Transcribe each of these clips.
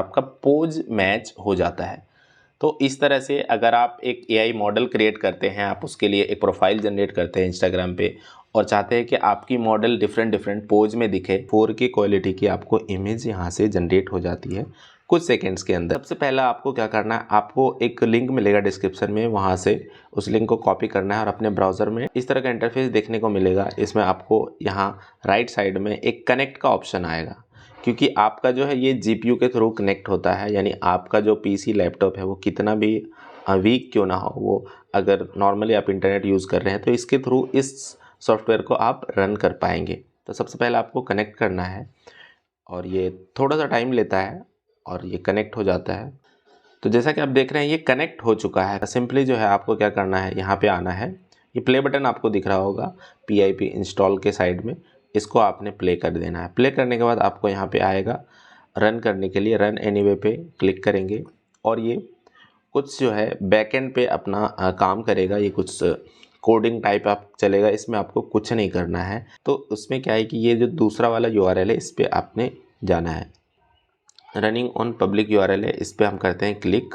आपका pose match हो जाता है। तो इस तरह से अगर आप एक एआई मॉडल क्रिएट करते हैं, आप उसके लिए एक प्रोफाइल जनरेट करते हैं इंस्टाग्राम पे और चाहते हैं कि आपकी मॉडल डिफरेंट डिफरेंट पोज में दिखे, 4K क्वालिटी की आपको इमेज यहाँ से जनरेट हो जाती है कुछ सेकंड्स के अंदर। सबसे पहला आपको क्या करना है, आपको एक लिंक मिलेगा डिस्क्रिप्शन में, वहाँ से उस लिंक को कॉपी करना है और अपने ब्राउज़र में इस तरह का इंटरफेस देखने को मिलेगा। इसमें आपको यहाँ राइट साइड में एक कनेक्ट का ऑप्शन आएगा, क्योंकि आपका जो है ये जीपीयू के थ्रू कनेक्ट होता है, यानी आपका जो पीसी लैपटॉप है वो कितना भी वीक क्यों ना हो, वो अगर नॉर्मली आप इंटरनेट यूज़ कर रहे हैं तो इसके थ्रू इस सॉफ्टवेयर को आप रन कर पाएंगे। तो सबसे पहले आपको कनेक्ट करना है और ये थोड़ा सा टाइम लेता है और ये कनेक्ट हो जाता है। तो जैसा कि आप देख रहे हैं ये कनेक्ट हो चुका है। सिंपली जो है आपको क्या करना है, यहाँ पे आना है, ये प्ले बटन आपको दिख रहा होगा PIP इंस्टॉल के साइड में, इसको आपने प्ले कर देना है। प्ले करने के बाद आपको यहाँ पे आएगा रन करने के लिए, रन एनीवे पे क्लिक करेंगे और ये कुछ जो है बैकएंड पे अपना काम करेगा। ये कुछ कोडिंग टाइप आप चलेगा, इसमें आपको कुछ नहीं करना है। तो उसमें क्या है कि ये जो दूसरा वाला URL है इस पर आपने जाना है, रनिंग ऑन पब्लिक URL है, इस पर हम करते हैं क्लिक।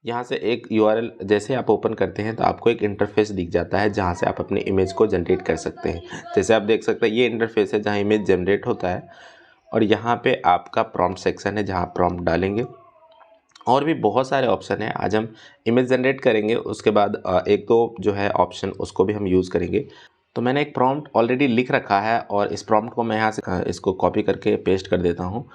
यहाँ से एक URL जैसे आप ओपन करते हैं तो आपको एक इंटरफेस दिख जाता है जहाँ से आप अपनी इमेज को जनरेट कर सकते हैं। जैसे आप देख सकते हैं ये इंटरफेस है जहाँ इमेज जनरेट होता है और यहाँ पे आपका प्रॉम्प्ट सेक्शन है जहाँ आप प्रॉम्प्ट डालेंगे। और भी बहुत सारे ऑप्शन हैं। आज हम इमेज जनरेट करेंगे, उसके बाद एक दो जो है ऑप्शन उसको भी हम यूज़ करेंगे। तो मैंने एक प्रॉम्प्ट ऑलरेडी लिख रखा है और इस प्रॉम्प्ट को मैं यहाँ से इसको कॉपी करके पेस्ट कर देता हूँ।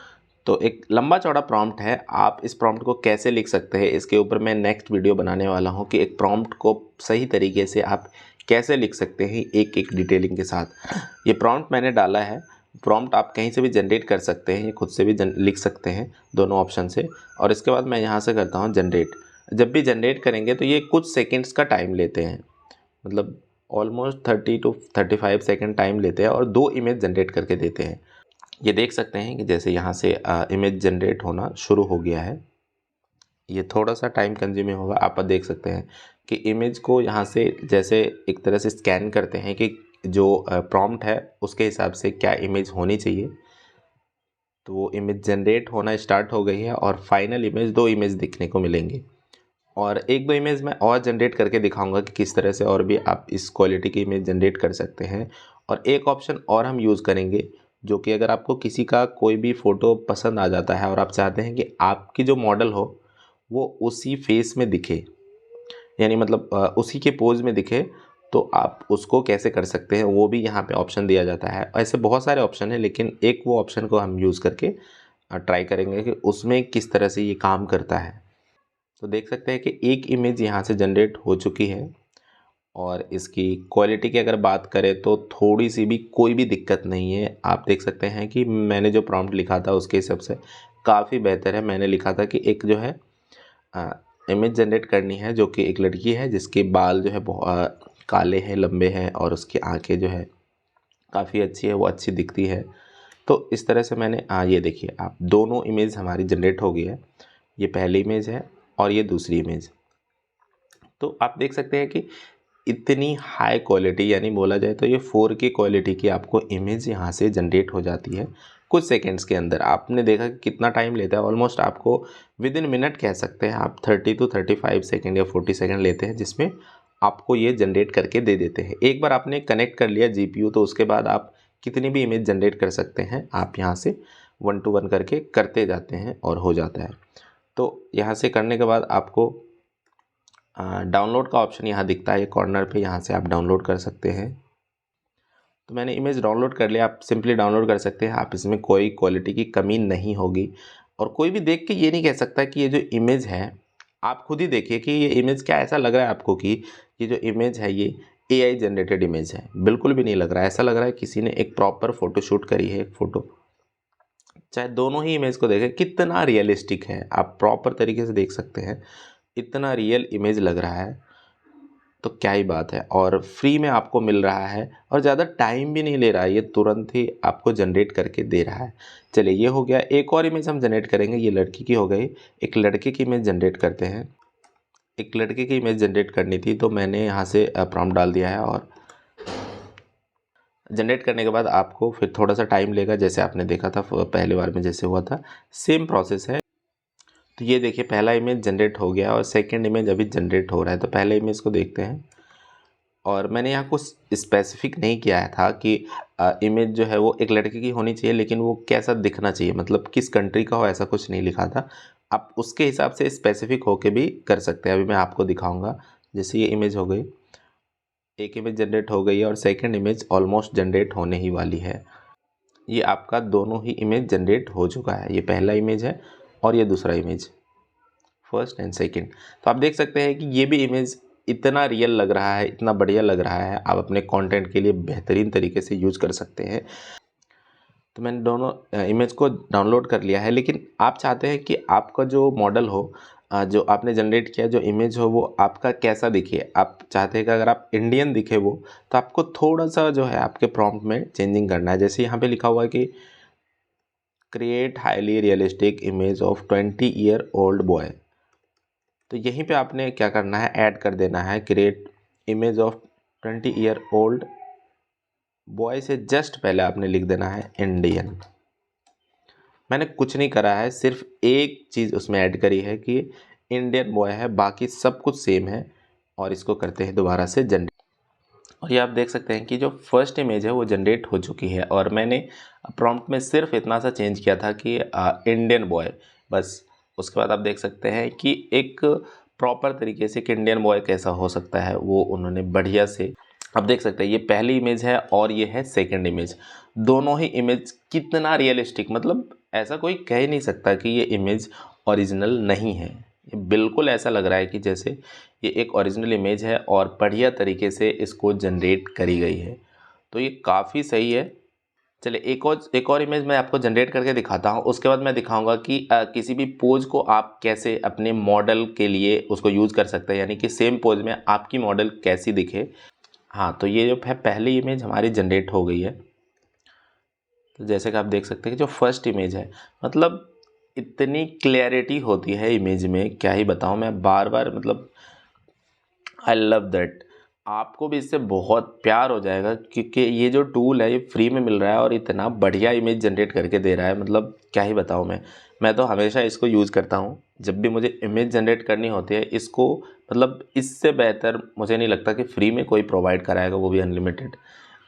तो एक लंबा चौड़ा प्रॉम्प्ट है, आप इस प्रॉम्प्ट को कैसे लिख सकते हैं इसके ऊपर मैं नेक्स्ट वीडियो बनाने वाला हूँ कि एक प्रॉम्प्ट को सही तरीके से आप कैसे लिख सकते हैं एक एक डिटेलिंग के साथ। ये प्रॉम्प्ट मैंने डाला है। प्रॉम्प्ट आप कहीं से भी जनरेट कर सकते हैं, ये खुद से भी लिख सकते हैं दोनों ऑप्शन से। और इसके बाद मैं यहाँ से करता हूँ जनरेट। जब भी जनरेट करेंगे तो ये कुछ सेकेंड्स का टाइम लेते हैं, मतलब ऑलमोस्ट 30 to 35 सेकेंड टाइम लेते हैं और 2 इमेज जनरेट करके देते हैं। ये देख सकते हैं कि जैसे यहाँ से इमेज जनरेट होना शुरू हो गया है। ये थोड़ा सा टाइम कंज्यूमिंग होगा। आप देख सकते हैं कि इमेज को यहाँ से जैसे एक तरह से स्कैन करते हैं कि जो प्रॉम्प्ट है उसके हिसाब से क्या इमेज होनी चाहिए। तो वो इमेज जनरेट होना स्टार्ट हो गई है और फाइनल इमेज 2 इमेज दिखने को मिलेंगे। और एक दो इमेज मैं और जनरेट करके दिखाऊंगा कि किस तरह से और भी आप इस क्वालिटी की इमेज जनरेट कर सकते हैं। और एक ऑप्शन और हम यूज़ करेंगे, जो कि अगर आपको किसी का कोई भी फ़ोटो पसंद आ जाता है और आप चाहते हैं कि आपकी जो मॉडल हो वो उसी फेस में दिखे, यानी मतलब उसी के पोज में दिखे, तो आप उसको कैसे कर सकते हैं वो भी यहाँ पे ऑप्शन दिया जाता है। ऐसे बहुत सारे ऑप्शन हैं, लेकिन एक वो ऑप्शन को हम यूज़ करके ट्राई करेंगे कि उसमें किस तरह से ये काम करता है। तो देख सकते हैं कि एक इमेज यहाँ से जनरेट हो चुकी है और इसकी क्वालिटी की अगर बात करें तो थोड़ी सी भी कोई भी दिक्कत नहीं है। आप देख सकते हैं कि मैंने जो प्रॉम्प्ट लिखा था उसके हिसाब से काफ़ी बेहतर है। मैंने लिखा था कि एक जो है इमेज जनरेट करनी है जो कि एक लड़की है जिसके बाल जो है बहुत काले हैं, लंबे हैं और उसकी आंखें जो है काफ़ी अच्छी है, वो अच्छी दिखती है। तो इस तरह से मैंने ये देखिए आप, दोनों इमेज हमारी जनरेट हो गई है। ये पहली इमेज है और ये दूसरी इमेज। तो आप देख सकते हैं कि इतनी हाई क्वालिटी, यानी बोला जाए तो ये 4K क्वालिटी की आपको इमेज यहाँ से जनरेट हो जाती है कुछ सेकंड्स के अंदर। आपने देखा कि कितना टाइम लेता है, ऑलमोस्ट आपको विद इन मिनट कह सकते हैं आप, 30 to 35 सेकेंड या 40 सेकेंड लेते हैं जिसमें आपको ये जनरेट करके दे देते हैं। एक बार आपने कनेक्ट कर लिया GPU तो उसके बाद आप कितनी भी इमेज जनरेट कर सकते हैं। आप यहाँ से 1 to 1 करके करते जाते हैं और हो जाता है। तो यहाँ से करने के बाद आपको डाउनलोड का ऑप्शन यहाँ दिखता है कॉर्नर पे, यहाँ से आप डाउनलोड कर सकते हैं। तो मैंने इमेज डाउनलोड कर लिया, आप सिंपली डाउनलोड कर सकते हैं। आप इसमें कोई क्वालिटी की कमी नहीं होगी और कोई भी देख के ये नहीं कह सकता कि ये जो इमेज है, आप खुद ही देखिए कि ये इमेज क्या ऐसा लग रहा है आपको कि ये जो इमेज है ये AI जनरेटेड इमेज है। बिल्कुल भी नहीं लग रहा है, ऐसा लग रहा है किसी ने एक प्रॉपर फ़ोटो शूट करी है। एक फ़ोटो, चाहे दोनों ही इमेज को देखें कितना रियलिस्टिक है, आप प्रॉपर तरीके से देख सकते हैं, इतना रियल इमेज लग रहा है। तो क्या ही बात है, और फ्री में आपको मिल रहा है और ज़्यादा टाइम भी नहीं ले रहा है, ये तुरंत ही आपको जनरेट करके दे रहा है। चलिए ये हो गया। एक और इमेज हम जनरेट करेंगे, ये लड़की की हो गई। एक लड़के की इमेज जनरेट करते हैं। एक लड़के की इमेज जनरेट करनी थी तो मैंने यहाँ से प्रॉम्प्ट डाल दिया है और जनरेट करने के बाद आपको फिर थोड़ा सा टाइम लेगा, जैसे आपने देखा था पहले बार में जैसे हुआ था, सेम प्रोसेस है। तो ये देखिए पहला इमेज जनरेट हो गया और सेकंड इमेज अभी जनरेट हो रहा है। तो पहले इमेज को देखते हैं। और मैंने यहाँ कुछ स्पेसिफिक नहीं किया था कि इमेज जो है वो एक लड़के की होनी चाहिए, लेकिन वो कैसा दिखना चाहिए, मतलब किस कंट्री का हो, ऐसा कुछ नहीं लिखा था। आप उसके हिसाब से स्पेसिफिक होके भी कर सकते हैं। अभी मैं आपको दिखाऊंगा। जैसे ये इमेज हो गई, एक इमेज जनरेट हो गई है और सेकंड इमेज ऑलमोस्ट जनरेट होने ही वाली है। ये आपका दोनों ही इमेज जनरेट हो चुका है। ये पहला इमेज है और ये दूसरा इमेज, फर्स्ट एंड सेकंड। तो आप देख सकते हैं कि ये भी इमेज इतना रियल लग रहा है, इतना बढ़िया लग रहा है। आप अपने कंटेंट के लिए बेहतरीन तरीके से यूज़ कर सकते हैं। तो मैंने दोनों इमेज को डाउनलोड कर लिया है, लेकिन आप चाहते हैं कि आपका जो मॉडल हो, जो आपने जनरेट किया जो इमेज हो, वो आपका कैसा दिखे। आप चाहते हैं कि अगर आप इंडियन दिखे वो, तो आपको थोड़ा सा जो है आपके प्रॉम्प्ट में चेंजिंग करना है। जैसे यहाँ पे लिखा हुआ है कि create highly realistic image of 20 year old boy. तो यहीं पे आपने क्या करना है, ऐड कर देना है create image of 20 year old boy से जस्ट पहले आपने लिख देना है इंडियन। मैंने कुछ नहीं करा है, सिर्फ एक चीज़ उसमें ऐड करी है कि इंडियन बॉय है, बाकी सब कुछ सेम है। और इसको करते हैं दोबारा से जनरेट। और ये आप देख सकते हैं कि जो फर्स्ट इमेज है वो जनरेट हो चुकी है। और मैंने प्रॉम्प्ट में सिर्फ इतना सा चेंज किया था कि इंडियन बॉय, बस। उसके बाद आप देख सकते हैं कि एक प्रॉपर तरीके से कि इंडियन बॉय कैसा हो सकता है वो उन्होंने बढ़िया से। आप देख सकते हैं ये पहली इमेज है और ये है सेकंड इमेज। दोनों ही इमेज कितना रियलिस्टिक, मतलब ऐसा कोई कह ही नहीं सकता कि ये इमेज ओरिजिनल नहीं है। ये बिल्कुल ऐसा लग रहा है कि जैसे ये एक ओरिजिनल इमेज है और बढ़िया तरीके से इसको जनरेट करी गई है। तो ये काफ़ी सही है। चलिए एक और इमेज मैं आपको जनरेट करके दिखाता हूँ। उसके बाद मैं दिखाऊंगा कि किसी भी पोज को आप कैसे अपने मॉडल के लिए उसको यूज़ कर सकते हैं, यानी कि सेम पोज में आपकी मॉडल कैसी दिखे। हाँ, तो ये जो है पहली इमेज हमारी जनरेट हो गई है। तो जैसे कि आप देख सकते हैं कि जो फर्स्ट इमेज है, मतलब इतनी क्लैरिटी होती है इमेज में, क्या ही बताऊँ मैं। बार बार मतलब आई लव दैट। आपको भी इससे बहुत प्यार हो जाएगा, क्योंकि ये जो टूल है ये फ्री में मिल रहा है और इतना बढ़िया इमेज जनरेट करके दे रहा है, मतलब क्या ही बताऊँ मैं तो हमेशा इसको यूज़ करता हूँ जब भी मुझे इमेज जनरेट करनी होती है इसको। मतलब इससे बेहतर मुझे नहीं लगता कि फ्री में कोई प्रोवाइड कराएगा, वो भी अनलिमिटेड।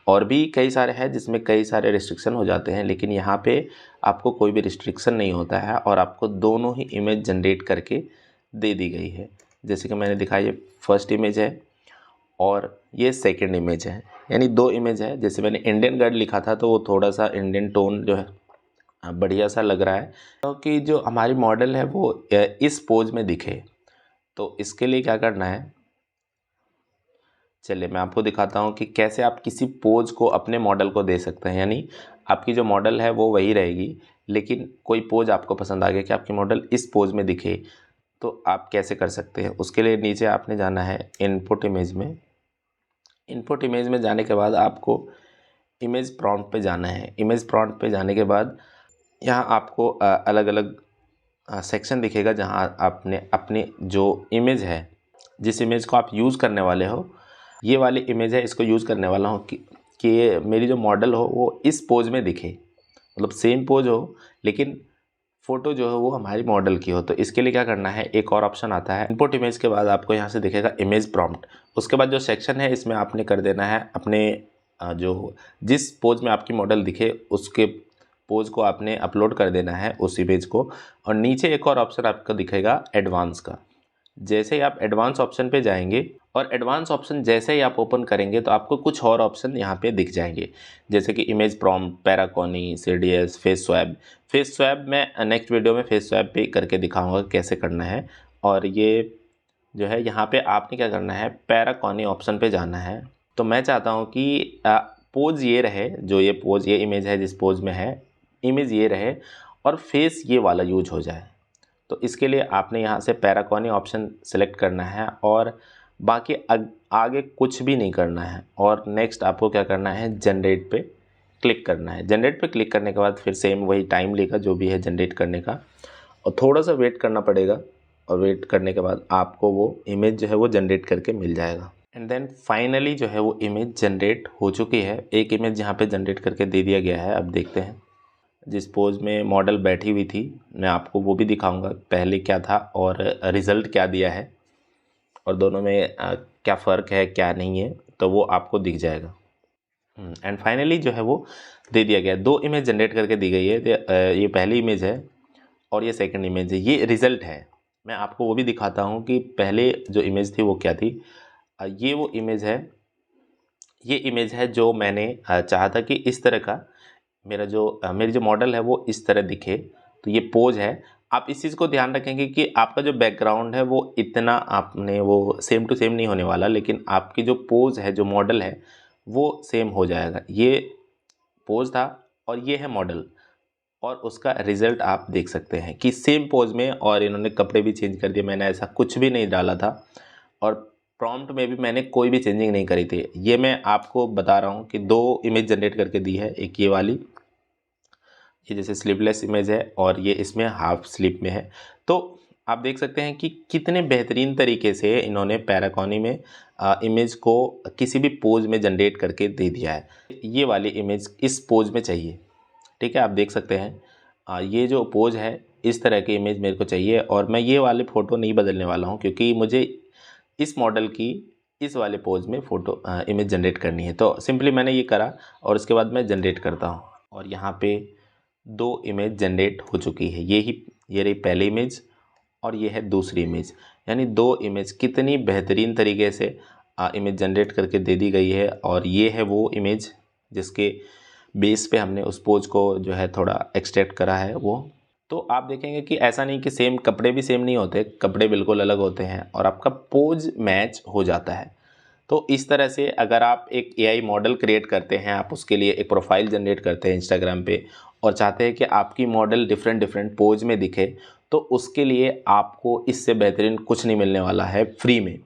और भी कई सारे हैं जिसमें कई सारे रिस्ट्रिक्शन हो जाते हैं, लेकिन यहाँ पे आपको कोई भी रिस्ट्रिक्शन नहीं होता है और आपको दोनों ही इमेज जनरेट करके दे दी गई है। जैसे कि मैंने दिखाया, ये फर्स्ट इमेज है और ये सेकंड इमेज है, यानी दो इमेज है। जैसे मैंने इंडियन गाइड लिखा था तो वो थोड़ा सा इंडियन टोन जो है बढ़िया सा लग रहा है, क्योंकि जो हमारी मॉडल है वो इस पोज में दिखे। तो इसके लिए क्या करना है, चलिए मैं आपको दिखाता हूँ कि कैसे आप किसी पोज को अपने मॉडल को दे सकते हैं। यानी आपकी जो मॉडल है वो वही रहेगी, लेकिन कोई पोज आपको पसंद आ गया कि आपकी मॉडल इस पोज में दिखे, तो आप कैसे कर सकते हैं। उसके लिए नीचे आपने जाना है इनपुट इमेज में। इनपुट इमेज में जाने के बाद आपको इमेज प्रॉम्प्ट पे जाना है। इमेज प्रॉम्प्ट पे जाने के बाद यहाँ आपको अलग अलग सेक्शन दिखेगा, जहाँ आपने अपनी जो इमेज है, जिस इमेज को आप यूज़ करने वाले हो, ये वाली इमेज है, इसको यूज़ करने वाला हूँ कि मेरी जो मॉडल हो वो इस पोज में दिखे, मतलब सेम पोज हो, लेकिन फ़ोटो जो है वो हमारी मॉडल की हो। तो इसके लिए क्या करना है, एक और ऑप्शन आता है इनपुट इमेज के बाद आपको यहाँ से दिखेगा इमेज प्रॉम्प्ट। उसके बाद जो सेक्शन है इसमें आपने कर देना है अपने जो जिस पोज में आपकी मॉडल दिखे उसके पोज को आपने अपलोड कर देना है उस इमेज को। और नीचे एक और ऑप्शन आपको दिखेगा एडवांस का। जैसे ही आप एडवांस ऑप्शन पे जाएंगे और एडवांस ऑप्शन जैसे ही आप ओपन करेंगे तो आपको कुछ और ऑप्शन यहाँ पे दिख जाएंगे, जैसे कि इमेज प्रॉम्प्ट, पैराकोनी, CDS, face swap. Face swap मैं नेक्स्ट वीडियो में फेस स्वैप पे करके दिखाऊंगा कैसे करना है। और ये जो है यहाँ पे आपने क्या करना है, पैराकोनी ऑप्शन पे जाना है। तो मैं चाहता हूँ कि पोज ये रहे, जो ये पोज, ये इमेज है जिस पोज में है, इमेज ये रहे और फेस ये वाला यूज हो जाए। तो इसके लिए आपने यहाँ से पैराकोनी ऑप्शन सेलेक्ट करना है और बाकी आगे कुछ भी नहीं करना है। और नेक्स्ट आपको क्या करना है, जनरेट पे क्लिक करना है। जनरेट पे क्लिक करने के बाद फिर सेम वही टाइम लेगा जो भी है जनरेट करने का, और थोड़ा सा वेट करना पड़ेगा। और वेट करने के बाद आपको वो इमेज जो है वो जनरेट करके मिल जाएगा। एंड देन फाइनली जो है वो इमेज जनरेट हो चुकी है। एक इमेज यहाँ पे जनरेट करके दे दिया गया है। अब देखते हैं जिस पोज में मॉडल बैठी हुई थी, मैं आपको वो भी दिखाऊंगा पहले क्या था और रिज़ल्ट क्या दिया है, और दोनों में क्या फ़र्क है क्या नहीं है, तो वो आपको दिख जाएगा। एंड फाइनली जो है वो दे दिया गया। दो इमेज जनरेट करके दी गई है। ये पहली इमेज है और ये सेकंड इमेज है। ये रिज़ल्ट है। मैं आपको वो भी दिखाता हूँ कि पहले जो इमेज थी वो क्या थी। ये वो इमेज है। ये इमेज है जो मैंने चाहा था कि इस तरह का मेरी जो मॉडल है वो इस तरह दिखे। तो ये पोज है। आप इस चीज़ को ध्यान रखेंगे कि आपका जो बैकग्राउंड है वो इतना आपने वो सेम टू सेम नहीं होने वाला, लेकिन आपकी जो पोज है, जो मॉडल है, वो सेम हो जाएगा। ये पोज था और ये है मॉडल, और उसका रिज़ल्ट आप देख सकते हैं कि सेम पोज में, और इन्होंने कपड़े भी चेंज कर दिए। मैंने ऐसा कुछ भी नहीं डाला था, और प्रॉम्प्ट में भी मैंने कोई भी चेंजिंग नहीं करी थी। ये मैं आपको बता रहा हूँ कि दो इमेज जनरेट करके दी है। एक ये वाली, ये जैसे स्लीवलेस इमेज है, और ये इसमें हाफ स्लीप में है। तो आप देख सकते हैं कि कितने बेहतरीन तरीके से इन्होंने पैरागॉनी में इमेज को किसी भी पोज में जनरेट करके दे दिया है। ये वाली इमेज इस पोज में चाहिए, ठीक है। आप देख सकते हैं ये जो पोज है, इस तरह की इमेज मेरे को चाहिए, और मैं ये वाली फ़ोटो नहीं बदलने वाला हूँ, क्योंकि मुझे इस मॉडल की इस वाले पोज में फ़ोटो इमेज जनरेट करनी है। तो सिंपली मैंने ये करा, और उसके बाद मैं जनरेट करता हूँ, और यहाँ पे दो इमेज जनरेट हो चुकी है। ये रही पहली इमेज, और ये है दूसरी इमेज। यानी दो इमेज कितनी बेहतरीन तरीके से इमेज जनरेट करके दे दी गई है। और ये है वो इमेज जिसके बेस पे हमने उस पोज को जो है थोड़ा एक्सट्रैक्ट करा है वो। तो आप देखेंगे कि ऐसा नहीं कि सेम कपड़े भी सेम नहीं होते, कपड़े बिल्कुल अलग होते हैं, और आपका पोज मैच हो जाता है। तो इस तरह से अगर आप एक एआई मॉडल क्रिएट करते हैं, आप उसके लिए एक प्रोफाइल जनरेट करते हैं इंस्टाग्राम पे, और चाहते हैं कि आपकी मॉडल डिफरेंट डिफरेंट पोज में दिखे, तो उसके लिए आपको इससे बेहतरीन कुछ नहीं मिलने वाला है फ्री में।